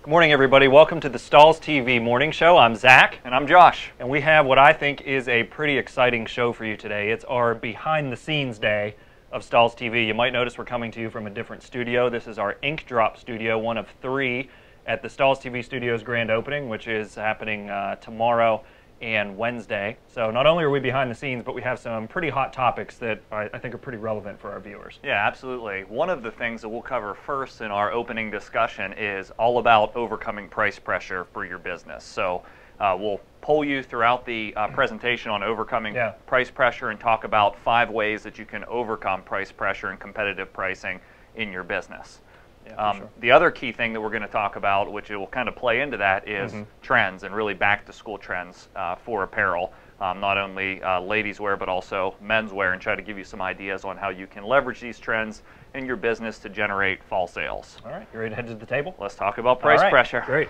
Good morning, everybody. Welcome to the Stahls TV Morning Show. I'm Zach. And I'm Josh. And we have what I think is a pretty exciting show for you today. It's our behind-the-scenes day of Stahls TV. You might notice we're coming to you from a different studio. This is our Ink Drop studio, one of three at the Stahls TV Studio's grand opening, which is happening tomorrow and Wednesday. So not only are we behind the scenes, but we have some pretty hot topics that I think are pretty relevant for our viewers. Yeah, absolutely. One of the things that we'll cover first in our opening discussion is all about overcoming price pressure for your business. So we'll poll you throughout the presentation on overcoming price pressure and talk about 5 ways that you can overcome price pressure and competitive pricing in your business. Yeah, sure. The other key thing that we're going to talk about, which it will kind of play into that, is trends and really back-to-school trends for apparel. Not only ladies wear, but also men's wear, and try to give you some ideas on how you can leverage these trends in your business to generate fall sales. All right, you ready to head to the table? Let's talk about price pressure. Great.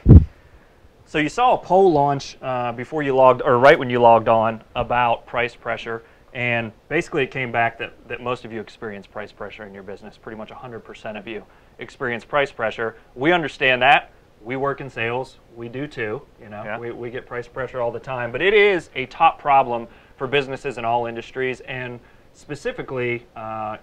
So you saw a poll launch before you logged, or right when you logged on, about price pressure. And basically it came back that most of you experience price pressure in your business. Pretty much 100% of you experience price pressure. We understand that. We work in sales. We do too. You know, we get price pressure all the time. But it is a top problem for businesses in all industries, and specifically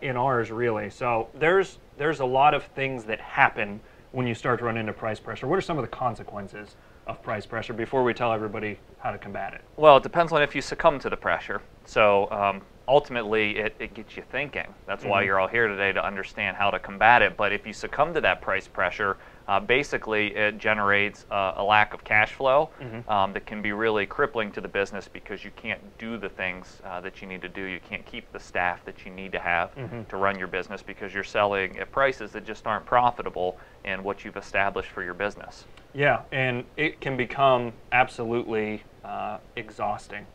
in ours, really. So there's a lot of things that happen when you start to run into price pressure. What are some of the consequences of price pressure before we tell everybody how to combat it? Well, it depends on if you succumb to the pressure. So ultimately, it gets you thinking. That's why you're all here today, to understand how to combat it. But if you succumb to that price pressure, basically it generates a lack of cash flow that can be really crippling to the business, because you can't do the things that you need to do. You can't keep the staff that you need to have to run your business, because you're selling at prices that just aren't profitable in what you've established for your business. Yeah, and it can become absolutely exhausting.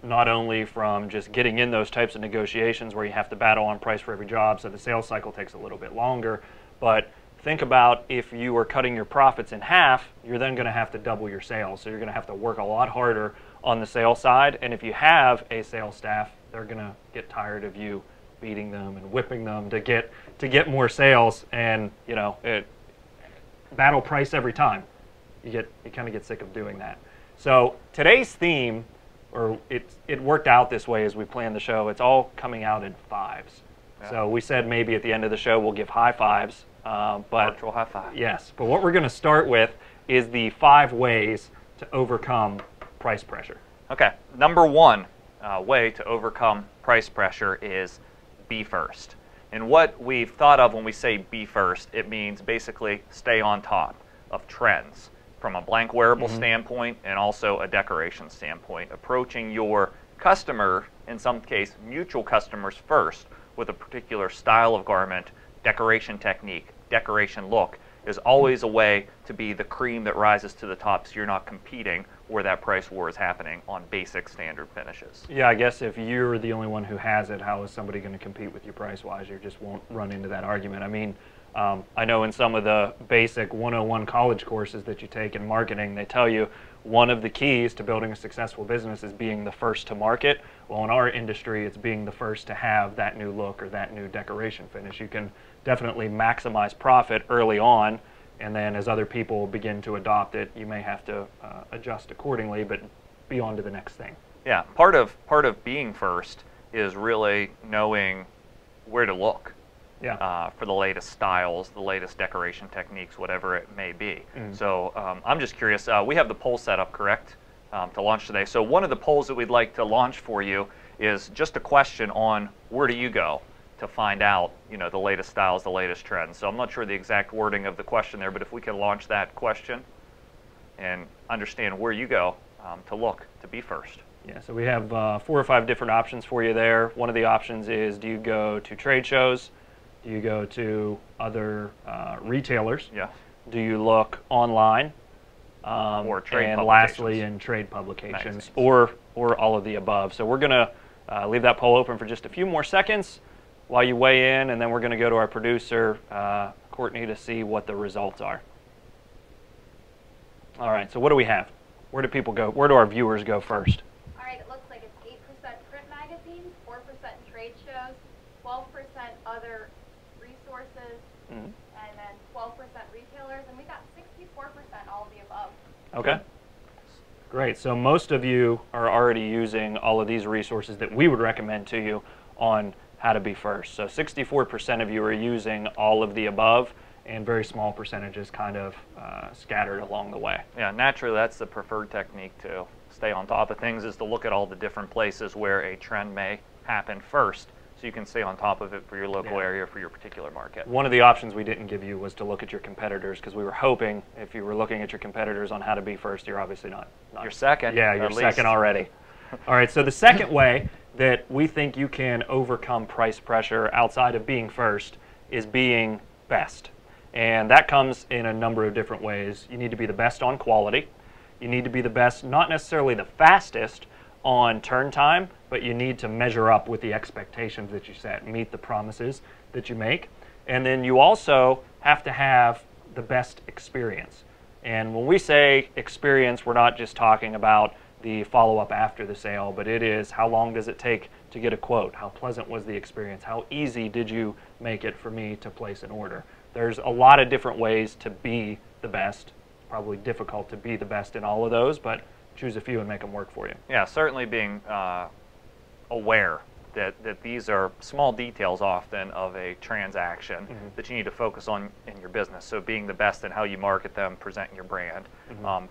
Not only from just getting in those types of negotiations where you have to battle on price for every job, so the sales cycle takes a little bit longer, but think about if you are cutting your profits in half, you're then going to have to double your sales. So you're going to have to work a lot harder on the sales side, and if you have a sales staff, they're going to get tired of you beating them and whipping them to get more sales, and you know, battle price every time. You kind of get sick of doing that. So today's theme, or it worked out this way as we planned the show, it's all coming out in 5s. Yeah. So we said maybe at the end of the show we'll give high fives. But virtual high five. Yes, but what we're going to start with is the 5 ways to overcome price pressure. Okay, number 1 way to overcome price pressure is be first. And what we've thought of when we say be first, it means basically stay on top of trends from a blank wearable standpoint and also a decoration standpoint, approaching your customer, in some case mutual customers, first with a particular style of garment, decoration technique, decoration look, is always a way to be the cream that rises to the top, so you're not competing where that price war is happening on basic standard finishes. Yeah, I guess if you're the only one who has it, how is somebody going to compete with you price-wise? You just won't run into that argument. I mean, I know in some of the basic 101 college courses that you take in marketing, they tell you one of the keys to building a successful business is being the first to market. Well, in our industry, it's being the first to have that new look or that new decoration finish. You can definitely maximize profit early on, and then as other people begin to adopt it, you may have to adjust accordingly, but be on to the next thing. Yeah, part of being first is really knowing where to look. Yeah. For the latest styles, the latest decoration techniques, whatever it may be. So I'm just curious, we have the poll set up, correct, to launch today. So one of the polls that we'd like to launch for you is just a question on where do you go to find out, you know, the latest styles, the latest trends. So I'm not sure the exact wording of the question there, but if we can launch that question and understand where you go to look, to be first. Yeah, so we have 4 or 5 different options for you there. One of the options is, do you go to trade shows? Do you go to other retailers? Yeah. Do you look online? Or trade and publications. Lastly, in trade publications, or all of the above. So we're going to leave that poll open for just a few more seconds while you weigh in, and then we're going to go to our producer, Courtney, to see what the results are. All right, so what do we have? Where do people go? Where do our viewers go first? All right, it looks like it's 8% print magazines, 4% trade shows, 12% other resources, and then 12% retailers, and we got 64% Okay. Great. So most of you are already using all of these resources that we would recommend to you on how to be first. So 64% of you are using all of the above, and very small percentages kind of scattered along the way. Yeah, naturally that's the preferred technique to stay on top of things, is to look at all the different places where a trend may happen first, so you can stay on top of it for your local area, for your particular market. One of the options we didn't give you was to look at your competitors, because we were hoping if you were looking at your competitors on how to be first, you're obviously not. You're second. Yeah, you're second already. All right, so the second way that we think you can overcome price pressure outside of being first is being best. And that comes in a number of different ways. You need to be the best on quality. You need to be the best, not necessarily the fastest on turn time, but you need to measure up with the expectations that you set, meet the promises that you make. And then you also have to have the best experience. And when we say experience, we're not just talking about the follow-up after the sale, but it is how long does it take to get a quote? How pleasant was the experience? How easy did you make it for me to place an order? There's a lot of different ways to be the best. Probably difficult to be the best in all of those, but choose a few and make them work for you. Yeah, certainly being aware that these are small details often of a transaction that you need to focus on in your business. So being the best in how you market them, present your brand.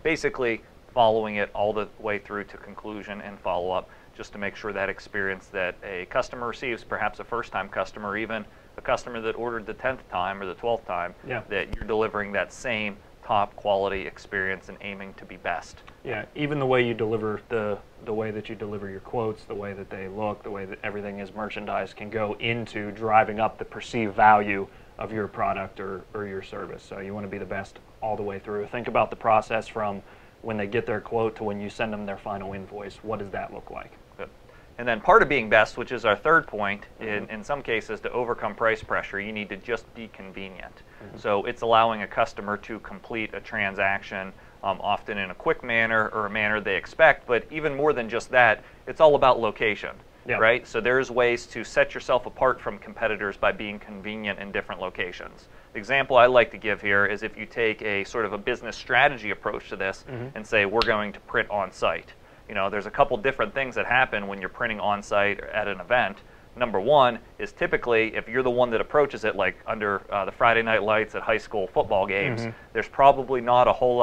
Basically following it all the way through to conclusion and follow-up, just to make sure that experience that a customer receives, perhaps a first-time customer, even a customer that ordered the 10th time or the 12th time, that you're delivering that same top quality experience and aiming to be best. Yeah, even the way you deliver the way that you deliver your quotes, the way that they look, the way that everything is merchandised can go into driving up the perceived value of your product or your service. So you want to be the best all the way through. Think about the process from when they get their quote to when you send them their final invoice. What does that look like? Good. And then part of being best, which is our third point, in some cases to overcome price pressure, you need to just be convenient. So it's allowing a customer to complete a transaction often in a quick manner or a manner they expect, but even more than just that, it's all about location, right? So there's ways to set yourself apart from competitors by being convenient in different locations. The example I like to give here is if you take a sort of a business strategy approach to this and say, we're going to print on site. You know, there's a couple different things that happen when you're printing on site at an event. Number one is typically if you're the one that approaches it, like under the Friday night lights at high school football games, there's probably not a whole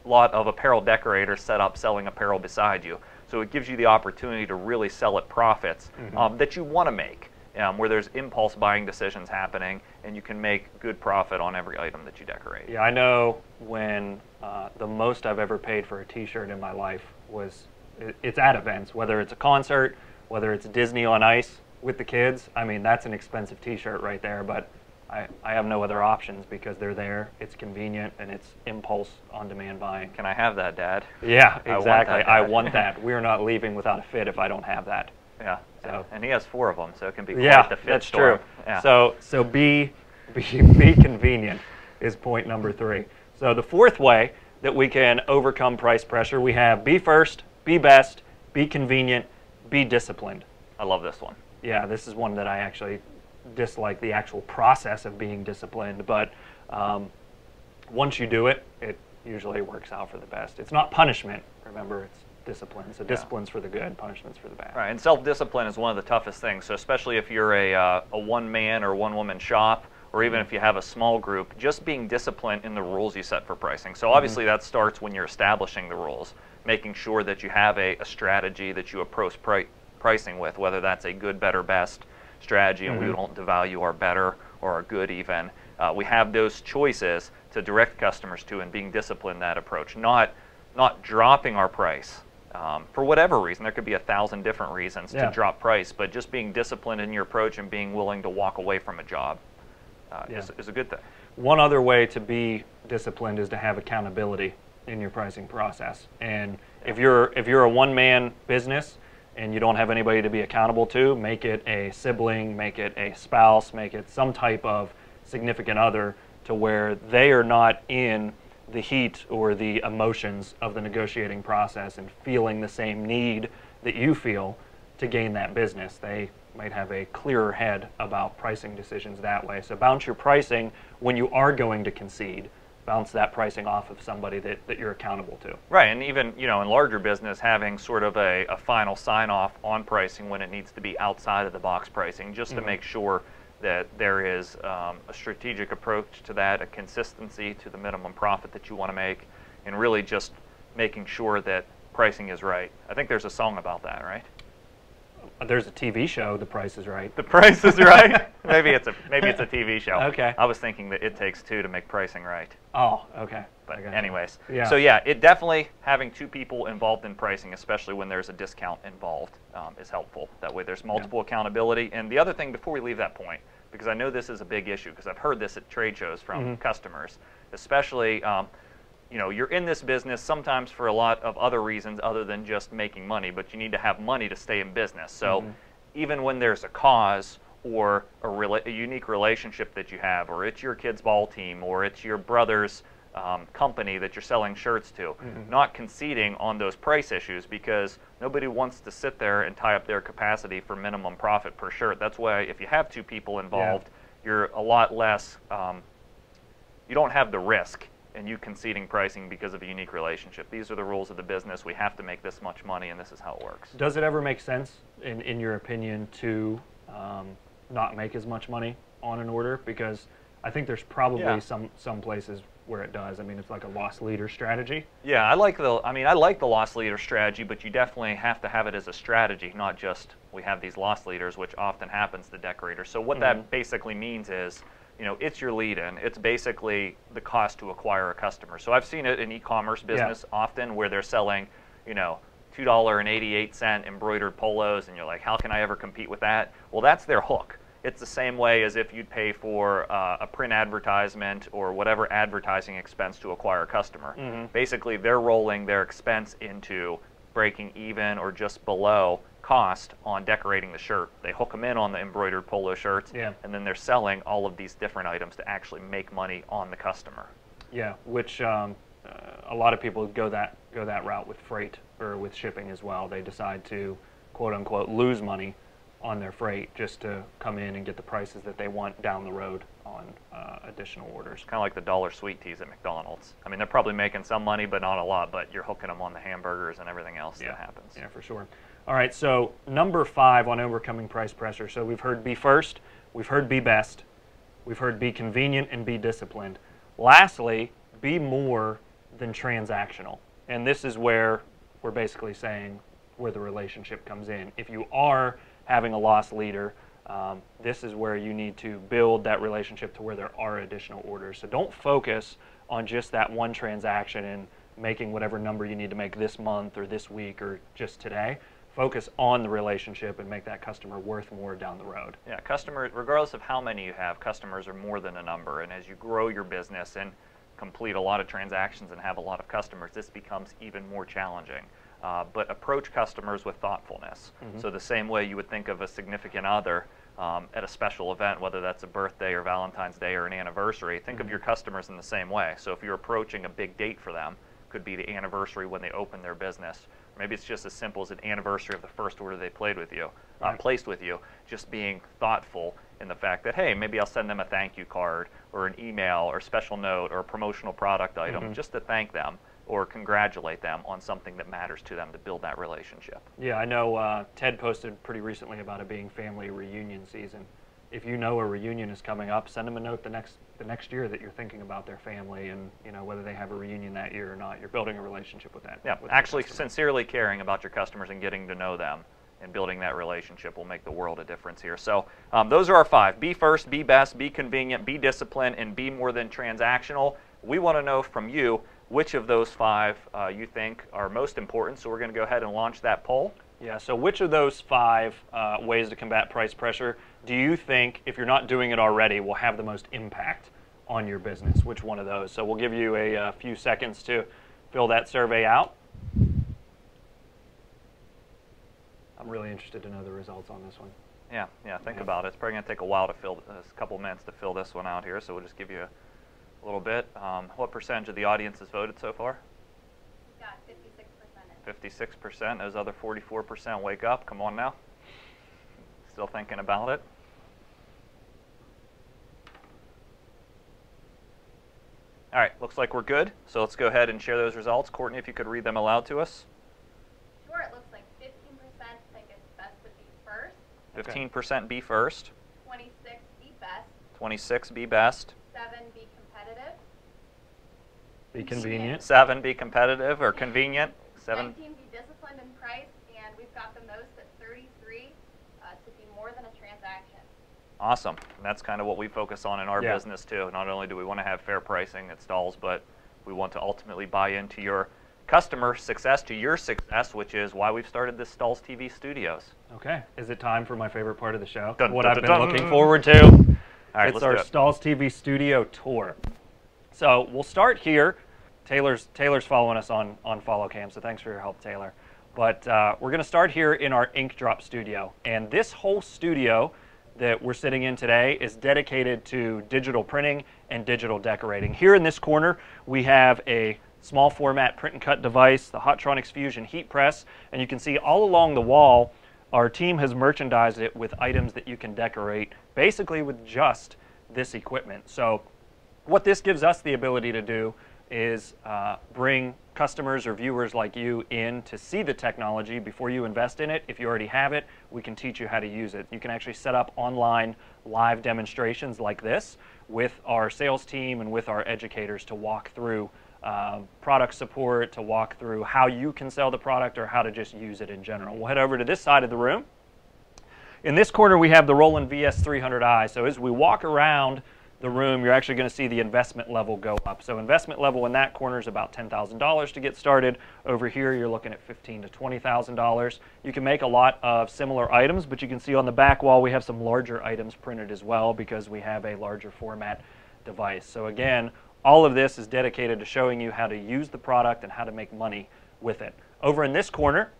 lot of apparel decorators set up selling apparel beside you. So it gives you the opportunity to really sell at profits that you want to make, where there's impulse buying decisions happening, and you can make good profit on every item that you decorate. Yeah, I know when the most I've ever paid for a t-shirt in my life was, it's at events, whether it's a concert, whether it's Disney on Ice with the kids. I mean, that's an expensive t-shirt right there, but I have no other options because they're there, it's convenient, and it's impulse on-demand buying. Can I have that, Dad? Yeah, exactly. I want that. We're not leaving without a fit if I don't have that. Yeah, so, and he has 4 of them, so it can be quite the fit that's store. True. Yeah. So be convenient is point number 3. So the fourth way that we can overcome price pressure, we have be first, be best, be convenient, be disciplined. I love this one. Yeah, this is one that I actually dislike the actual process of being disciplined, but once you do it, it usually works out for the best. It's not punishment, remember, it's discipline. So discipline's for the good, punishment's for the bad. Right, and self-discipline is one of the toughest things. So especially if you're a one-man or one-woman shop, or even if you have a small group, just being disciplined in the rules you set for pricing. So obviously that starts when you're establishing the rules, making sure that you have a strategy that you approach pricing with, whether that's a good, better, best strategy, and we don't devalue our better or our good even. We have those choices to direct customers to, and being disciplined in that approach, not dropping our price. For whatever reason, there could be 1,000 different reasons to drop price, but just being disciplined in your approach and being willing to walk away from a job is a good thing. One other way to be disciplined is to have accountability in your pricing process. And if you're a one-man business and you don't have anybody to be accountable to, make it a sibling, make it a spouse, make it some type of significant other to where they are not in the heat or the emotions of the negotiating process and feeling the same need that you feel to gain that business. They might have a clearer head about pricing decisions that way. So bounce your pricing when you are going to concede, bounce that pricing off of somebody that you're accountable to. Right, and even in larger business, having sort of a final sign-off on pricing when it needs to be outside of the box pricing, just to make sure that there is a strategic approach to that, a consistency to the minimum profit that you want to make, and really just making sure that pricing is right. I think there's a song about that, right? There's a TV show, The Price is Right. The Price is Right? maybe it's a TV show. Okay. I was thinking that It Takes Two to make pricing right. Oh, okay. But anyways, yeah. So yeah, it definitely having two people involved in pricing, especially when there's a discount involved, is helpful. That way there's multiple accountability. And the other thing, before we leave that point, because I know this is a big issue, because I've heard this at trade shows from customers, especially, you're in this business sometimes for a lot of other reasons other than just making money, but you need to have money to stay in business. So even when there's a cause or a unique relationship that you have, or it's your kid's ball team, or it's your brother's company that you're selling shirts to, not conceding on those price issues, because nobody wants to sit there and tie up their capacity for minimum profit per shirt. That's why if you have two people involved, you're a lot less, you don't have the risk in you conceding pricing because of a unique relationship. These are the rules of the business. We have to make this much money, and this is how it works. Does it ever make sense, in your opinion, to not make as much money on an order? Because I think there's probably some places where it does. I mean, it's like a loss leader strategy. Yeah, I like the loss leader strategy, but you definitely have to have it as a strategy, not just we have these loss leaders, which often happens to decorators. So what that basically means is, it's your lead-in. It's basically the cost to acquire a customer. So I've seen it in e-commerce business often where they're selling, $2.88 embroidered polos, and you're like, how can I ever compete with that? Well, that's their hook. It's the same way as if you'd pay for a print advertisement or whatever advertising expense to acquire a customer. Basically, they're rolling their expense into breaking even or just below cost on decorating the shirt. They hook them in on the embroidered polo shirts, and then they're selling all of these different items to actually make money on the customer. Yeah, which a lot of people go that route with freight or with shipping as well. They decide to, quote unquote, lose money on their freight just to come in and get the prices that they want down the road on additional orders. Kind of like the dollar sweet teas at McDonald's. I mean, they're probably making some money, but not a lot, but you're hooking them on the hamburgers and everything else that happens. Yeah, for sure. All right, so number 5 on overcoming price pressure. So we've heard be first, we've heard be best, we've heard be convenient and be disciplined. Lastly, be more than transactional. And this is where we're basically saying where the relationship comes in. If you are having a loss leader, this is where you need to build that relationship to where there are additional orders. So don't focus on just that one transaction and making whatever number you need to make this month or this week or just today. Focus on the relationship and make that customer worth more down the road. Yeah, customers, regardless of how many you have, customers are more than a number. And as you grow your business and complete a lot of transactions and have a lot of customers, this becomes even more challenging. But approach customers with thoughtfulness. So the same way you would think of a significant other at a special event, whether that's a birthday or Valentine's Day or an anniversary, think of your customers in the same way. So if you're approaching a big date for them, could be the anniversary when they open their business. Maybe it's just as simple as an anniversary of the first order they placed with you, just being thoughtful in the fact that, hey, maybe I'll send them a thank you card or an email or special note or a promotional product item just to thank them or congratulate them on something that matters to them to build that relationship. Yeah, I know Ted posted pretty recently about it being family reunion season. If you know a reunion is coming up, send them a note the next year that you're thinking about their family and whether they have a reunion that year or not. You're building a relationship with that. Yeah, actually sincerely caring about your customers and getting to know them and building that relationship will make the world a difference here. So those are our 5. Be first, be best, be convenient, be disciplined, and be more than transactional. We want to know from you which of those 5 you think are most important. So we're going to go ahead and launch that poll. Yeah, so which of those 5 ways to combat price pressure do you think, if you're not doing it already, will have the most impact on your business? Which one of those? So we'll give you a few seconds to fill that survey out. I'm really interested to know the results on this one. Yeah, think about it. It's probably going to take a while to fill, a couple minutes to fill this one out here, so we'll just give you a little bit. What percentage of the audience has voted so far? Got 56%. 56%. Those other 44% wake up. Come on now. Still thinking about it? All right, looks like we're good. So let's go ahead and share those results. Courtney, if you could read them aloud to us. Sure, it looks like 15% think it's best to be first, 15% be first, 26 be best, 26 be best, 7 be competitive, Be convenient. 7 be competitive or convenient, 7. 19 be disciplined in price, and we've got the most at 33 to be more than a transaction. Awesome. And that's kind of what we focus on in our Yeah. business too. Not only do we want to have fair pricing at Stahls, but we want to ultimately buy into your customer success, to your success, which is why we've started this Stahls TV Studios. Okay. Is it time for my favorite part of the show? Dun, What dun, I've dun, been dun. looking forward to. All right, It's let's our do it. Stahls TV Studio tour. So we'll start here. Taylor's following us on follow cam, so thanks for your help, Taylor. But we're going to start here in our ink drop studio. And this whole studio that we're sitting in today is dedicated to digital printing and digital decorating. Here in this corner, we have a small format print and cut device, the Hotronix Fusion heat press, and you can see all along the wall, our team has merchandised it with items that you can decorate basically with just this equipment. So what this gives us the ability to do is bring customers or viewers like you in to see the technology before you invest in it. If you already have it, we can teach you how to use it. You can actually set up online live demonstrations like this with our sales team and with our educators to walk through product support, to walk through how you can sell the product or how to just use it in general. We'll head over to this side of the room. In this corner, we have the Roland VS300i. So as we walk around the room, you're actually going to see the investment level go up. So investment level in that corner is about $10,000 to get started. Over here, you're looking at $15,000 to $20,000. You can make a lot of similar items, but you can see on the back wall we have some larger items printed as well because we have a larger format device. So again, all of this is dedicated to showing you how to use the product and how to make money with it. Over in this corner,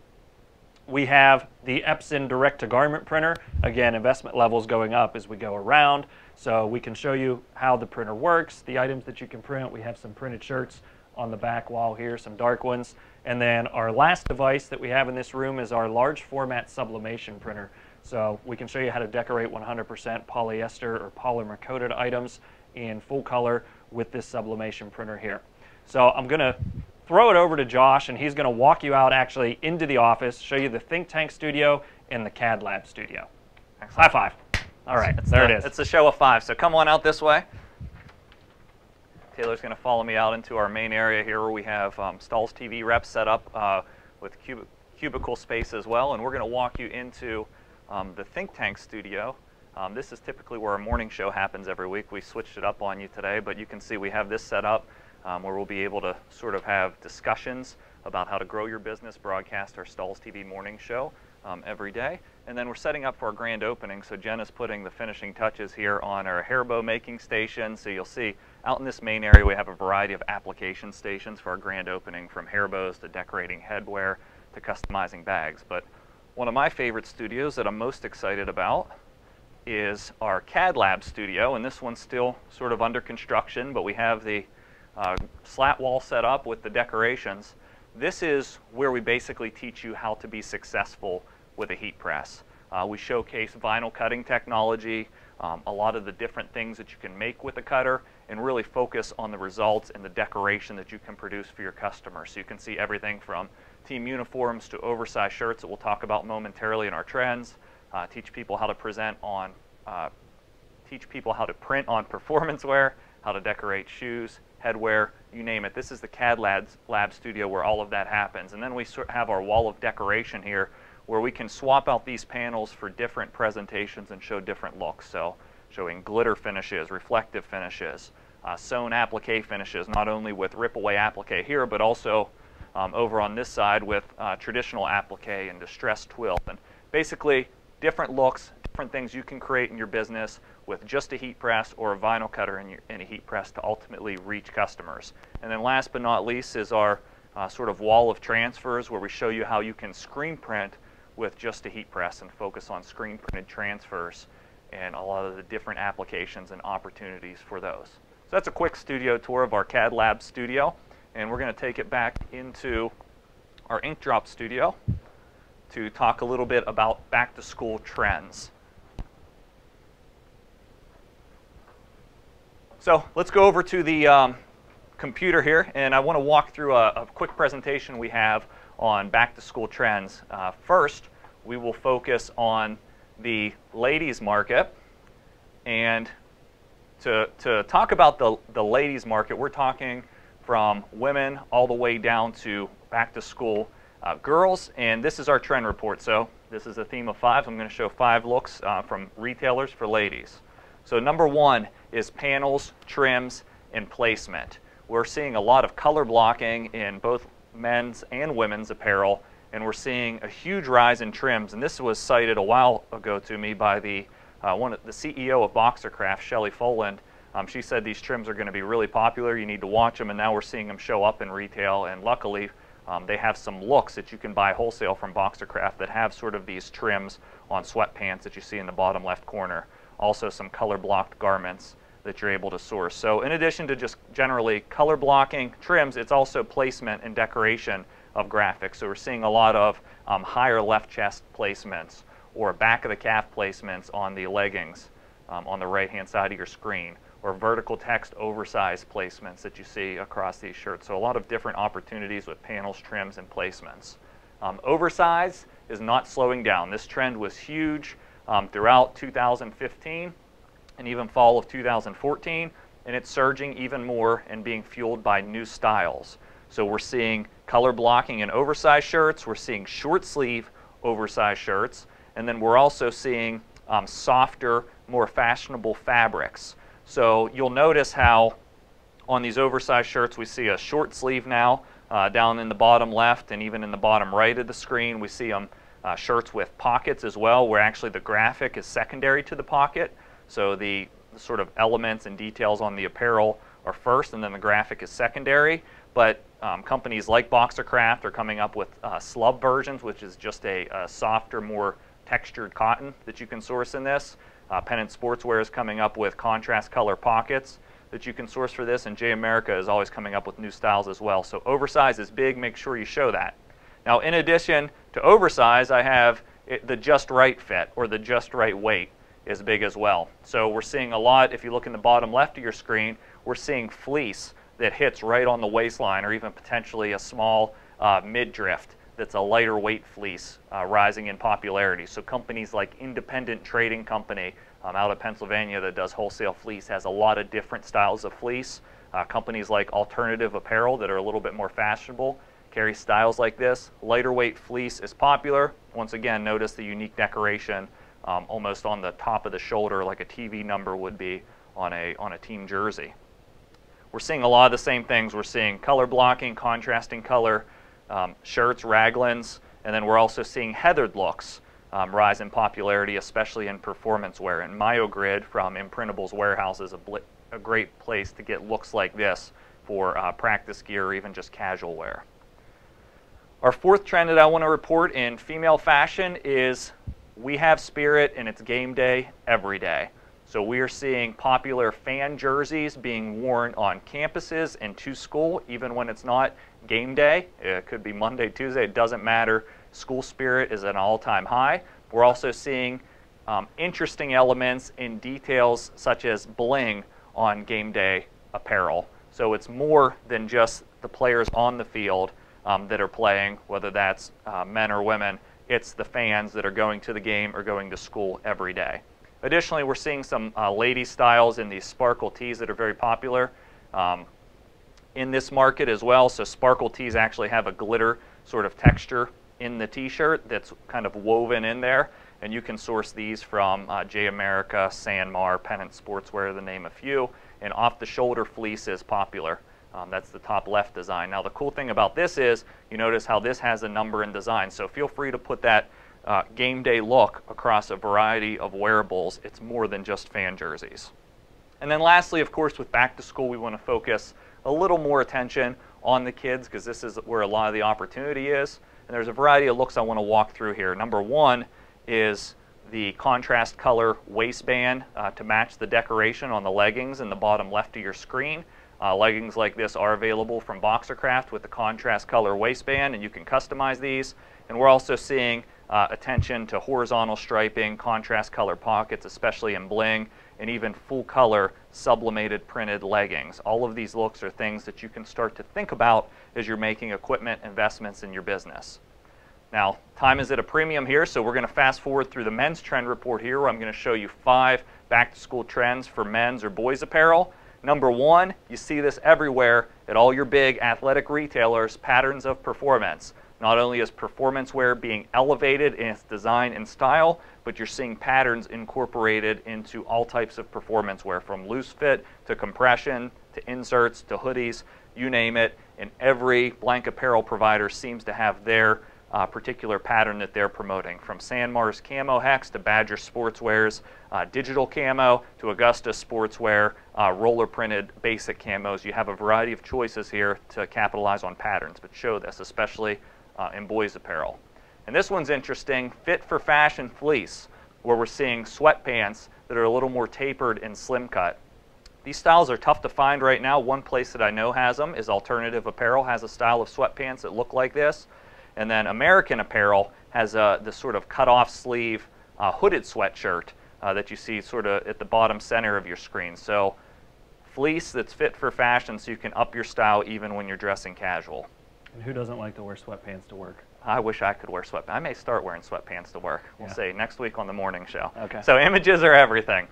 we have the Epson direct-to-garment printer. Again, investment levels going up as we go around. So we can show you how the printer works, the items that you can print. We have some printed shirts on the back wall here, some dark ones. And then our last device that we have in this room is our large format sublimation printer. So we can show you how to decorate 100% polyester or polymer coated items in full color with this sublimation printer here. So I'm going to throw it over to Josh, and he's going to walk you out actually into the office, show you the Think Tank studio and the CAD Lab studio. High five. All right, there it is. It's a show of 5, so come on out this way. Taylor's going to follow me out into our main area here where we have Stahls TV reps set up with cubicle space as well, and we're going to walk you into the Think Tank studio. This is typically where our morning show happens every week. We switched it up on you today, but you can see we have this set up where we'll be able to sort of have discussions about how to grow your business, broadcast our Stahls TV morning show every day. And then we're setting up for our grand opening, so Jen is putting the finishing touches here on our hair bow making station. So you'll see out in this main area we have a variety of application stations for our grand opening, from hair bows to decorating headwear to customizing bags. But one of my favorite studios that I'm most excited about is our CAD Lab studio, and this one's still sort of under construction, but we have the slat wall set up with the decorations. This is where we basically teach you how to be successful with a heat press. We showcase vinyl cutting technology, a lot of the different things that you can make with a cutter, and really focus on the results and the decoration that you can produce for your customers. So you can see everything from team uniforms to oversized shirts that we'll talk about momentarily in our trends. Teach people how to present on, teach people how to print on performance wear, how to decorate shoes, headwear, you name it. This is the CAD Lab studio where all of that happens. And then we have our wall of decoration here where we can swap out these panels for different presentations and show different looks. So showing glitter finishes, reflective finishes, sewn applique finishes, not only with rip away applique here, but also over on this side with traditional applique and distressed twill. And basically different looks, different things you can create in your business with just a heat press or a vinyl cutter in a heat press to ultimately reach customers. And then last but not least is our sort of wall of transfers where we show you how you can screen print with just a heat press and focus on screen printed transfers and a lot of the different applications and opportunities for those. So that's a quick studio tour of our CAD Lab studio, and we're going to take it back into our ink drop studio to talk a little bit about back to school trends. So let's go over to the computer here, and I want to walk through a quick presentation we have on back-to-school trends. First, we will focus on the ladies market, and to talk about the ladies market, we're talking from women all the way down to back-to-school girls, and this is our trend report. So this is a theme of 5. I'm going to show 5 looks from retailers for ladies. So number 1 is panels, trims, and placement. We're seeing a lot of color blocking in both men's and women's apparel, and we're seeing a huge rise in trims. And this was cited a while ago to me by the CEO of Boxercraft, Shelley Foland. She said these trims are going to be really popular. You need to watch them, and now we're seeing them show up in retail. And luckily, they have some looks that you can buy wholesale from Boxercraft that have sort of these trims on sweatpants that you see in the bottom left corner. Also some color blocked garments that you're able to source. So in addition to just generally color blocking trims, it's also placement and decoration of graphics. So we're seeing a lot of higher left chest placements or back of the calf placements on the leggings on the right hand side of your screen, or vertical text oversized placements that you see across these shirts. So a lot of different opportunities with panels, trims, and placements. Oversize is not slowing down. This trend was huge throughout 2015 and even fall of 2014, and it's surging even more and being fueled by new styles. So we're seeing color blocking in oversized shirts, we're seeing short sleeve oversized shirts, and then we're also seeing softer, more fashionable fabrics. So you'll notice how on these oversized shirts we see a short sleeve now down in the bottom left, and even in the bottom right of the screen we see them shirts with pockets as well, where actually the graphic is secondary to the pocket. So the sort of elements and details on the apparel are first, and then the graphic is secondary. But companies like Boxercraft are coming up with slub versions, which is just a softer, more textured cotton that you can source in this. Pennant Sportswear is coming up with contrast color pockets that you can source for this, and J America is always coming up with new styles as well. So oversize is big. Make sure you show that. Now, in addition to oversize, I have the just right fit, or the just right weight is big as well. So we're seeing a lot, if you look in the bottom left of your screen, we're seeing fleece that hits right on the waistline, or even potentially a small midriff that's a lighter weight fleece rising in popularity. So companies like Independent Trading Company out of Pennsylvania that does wholesale fleece has a lot of different styles of fleece. Companies like Alternative Apparel that are a little bit more fashionable carry styles like this. Lighter weight fleece is popular. Once again, notice the unique decoration almost on the top of the shoulder, like a TV number would be on a team jersey. We're seeing a lot of the same things. We're seeing color blocking, contrasting color shirts, raglans, and then we're also seeing heathered looks rise in popularity, especially in performance wear. And MyoGrid from Imprintables Warehouse is a great place to get looks like this for practice gear or even just casual wear. Our fourth trend that I want to report in female fashion is we have spirit, and it's game day every day. So we are seeing popular fan jerseys being worn on campuses and to school, even when it's not game day. It could be Monday, Tuesday, it doesn't matter. School spirit is at an all-time high. We're also seeing interesting elements in details such as bling on game day apparel. So it's more than just the players on the field that are playing, whether that's men or women. It's the fans that are going to the game or going to school every day. Additionally, we're seeing some lady styles in these sparkle tees that are very popular in this market as well. So sparkle tees actually have a glitter sort of texture in the t-shirt that's kind of woven in there, and you can source these from J America, Sanmar, Pennant Sportswear, to name a few. And off-the-shoulder fleece is popular. That's the top left design. Now the cool thing about this is you notice how this has a number in design, so feel free to put that game day look across a variety of wearables. It's more than just fan jerseys. And then lastly, of course, with back to school, we want to focus a little more attention on the kids, because this is where a lot of the opportunity is. And there's a variety of looks I want to walk through here. Number one is the contrast color waistband to match the decoration on the leggings in the bottom left of your screen. Leggings like this are available from Boxercraft with the contrast color waistband, and you can customize these. And we're also seeing attention to horizontal striping, contrast color pockets, especially in bling, and even full color sublimated printed leggings. All of these looks are things that you can start to think about as you're making equipment investments in your business. Now, time is at a premium here, so we're going to fast forward through the men's trend report here, where I'm going to show you 5 back-to-school trends for men's or boys apparel. Number 1, you see this everywhere at all your big athletic retailers, patterns of performance. Not only is performance wear being elevated in its design and style, but you're seeing patterns incorporated into all types of performance wear, from loose fit to compression to inserts to hoodies, you name it. And every blank apparel provider seems to have their particular pattern that they're promoting, from Sanmar's Camo Hex to Badger Sportswear's digital camo to Augusta Sportswear roller printed basic camos. You have a variety of choices here to capitalize on patterns, but show this, especially in boys apparel. And this one's interesting, fit for fashion fleece, where we're seeing sweatpants that are a little more tapered and slim cut. These styles are tough to find right now. One place that I know has them is Alternative Apparel, has a style of sweatpants that look like this. And then American Apparel has this sort of cut-off sleeve hooded sweatshirt that you see sort of at the bottom center of your screen. So fleece that's fit for fashion, so you can up your style even when you're dressing casual. And who doesn't like to wear sweatpants to work? I wish I could wear sweatpants. I may start wearing sweatpants to work. We'll see next week on the morning show. Okay. So images are everything.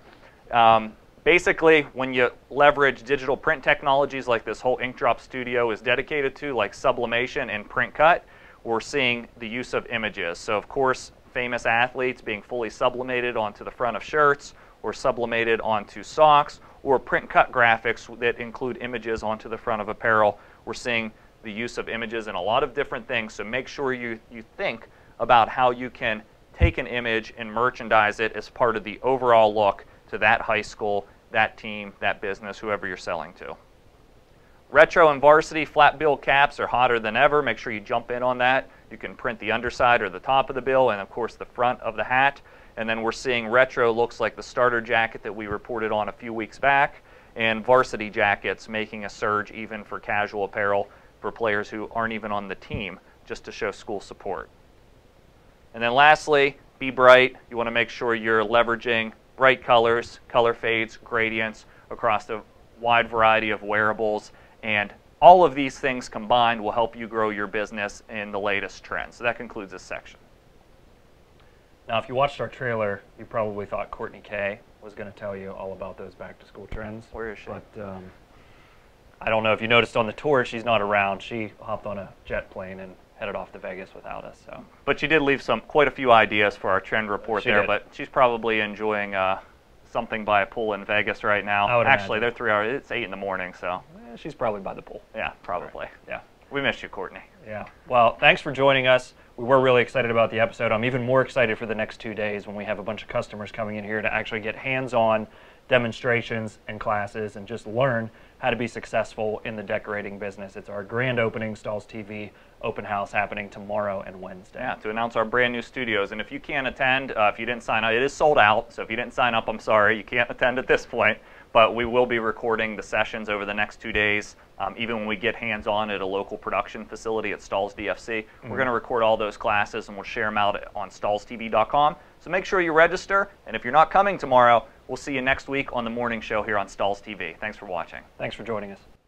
Basically, when you leverage digital print technologies like this whole Ink Drop studio is dedicated to, like sublimation and print cut, we're seeing the use of images. So of course, famous athletes being fully sublimated onto the front of shirts, or sublimated onto socks, or print cut graphics that include images onto the front of apparel. We're seeing the use of images in a lot of different things, so make sure you think about how you can take an image and merchandise it as part of the overall look to that high school, that team, that business, whoever you're selling to. Retro and varsity flat bill caps are hotter than ever. Make sure you jump in on that. You can print the underside or the top of the bill, and of course the front of the hat. And then we're seeing retro looks like the starter jacket that we reported on a few weeks back, and varsity jackets making a surge even for casual apparel for players who aren't even on the team, just to show school support. And then lastly, be bright. You want to make sure you're leveraging bright colors, color fades, gradients across a wide variety of wearables. And all of these things combined will help you grow your business in the latest trends. So that concludes this section. Now, if you watched our trailer, you probably thought Courtney K was going to tell you all about those back-to-school trends. Where is she? But I don't know if you noticed on the tour, she's not around. She hopped on a jet plane and headed off to Vegas without us. So, but she did leave quite a few ideas for our trend report there. Did. But she's probably enjoying something by a pool in Vegas right now. I would Actually, imagine. they're 3 hours. It's 8 in the morning, so she's probably by the pool. yeah, probably. Right. Yeah. We missed you, Courtney. Yeah. Well, thanks for joining us. We were really excited about the episode. I'm even more excited for the next 2 days when we have a bunch of customers coming in here to actually get hands-on demonstrations and classes and just learn how to be successful in the decorating business. It's our grand opening, Stahls TV open house, happening tomorrow and Wednesday. Yeah, to announce our brand new studios. And if you can't attend, if you didn't sign up, it is sold out. So if you didn't sign up, I'm sorry, you can't attend at this point. But we will be recording the sessions over the next 2 days. Even when we get hands-on at a local production facility at Stahls DFC, we're going to record all those classes and we'll share them out on stahls.tv.com. So make sure you register. And if you're not coming tomorrow, we'll see you next week on the morning show here on Stahls TV. Thanks for watching. Thanks for joining us.